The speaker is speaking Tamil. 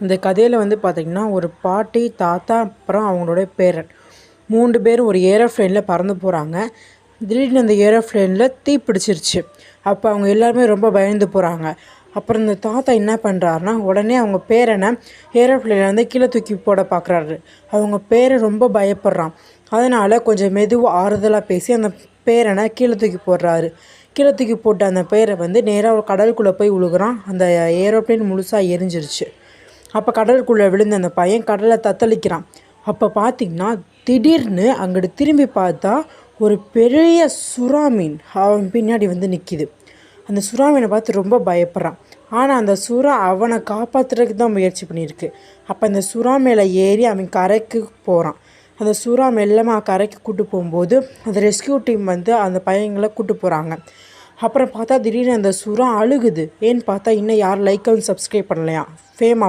இந்த கதையில் வந்து பார்த்திங்கன்னா ஒரு பாட்டி, தாத்தா, அப்புறம் அவங்களோட பேரன் 3 பேரும் ஒரு ஏரோப்ளேனில் பறந்து போகிறாங்க. திடீர்னு அந்த ஏரோப்ளேனில் தீ பிடிச்சிருச்சு. அப்போ அவங்க எல்லாருமே ரொம்ப பயந்து போகிறாங்க. அப்புறம் இந்த தாத்தா என்ன பண்ணுறாருனா, உடனே அவங்க பேரனை ஏரோப்ளேனில் வந்து கீழே தூக்கி போட பார்க்குறாரு. அவங்க பேரன் ரொம்ப பயப்படுறான். அதனால் கொஞ்சம் மெதுவாக ஆறுதலாக பேசி அந்த பேரனை கீழே தூக்கி போடுறாரு. கீழே தூக்கி போட்ட அந்த பேரை வந்து நேராக ஒரு கடலுக்குள்ளே போய் விழுகுறான். அந்த ஏரோப்ளேன் முழுசாக எரிஞ்சிருச்சு. அப்போ கடலுக்குள்ளே விழுந்த அந்த பையன் கடலை தத்தளிக்கிறான். அப்போ பார்த்திங்கன்னா திடீர்னு அங்கிட்டு திரும்பி பார்த்தா ஒரு பெரிய சுறா மீன் அவன் பின்னாடி வந்து நிற்கிது. அந்த சுறா மீனை பார்த்து ரொம்ப பயப்படுறான். ஆனால் அந்த சுறா அவனை காப்பாற்றுறதுக்கு தான் முயற்சி பண்ணியிருக்கு. அப்போ அந்த சுறா மேலே ஏறி அவன் கரைக்கு போகிறான். அந்த சுறா மெல்லமாக கரைக்கு கூட்டு போகும்போது அந்த ரெஸ்கியூ டீம் வந்து அந்த பையங்களை கூட்டு போகிறாங்க. அப்புறம் பார்த்தா திடீர்னு அந்த சுறா அழுகுது. ஏன்னு பார்த்தா இன்னும் யாரும் லைக் அண்ட் சப்ஸ்கிரைப் பண்ணலையா. ஃபேமா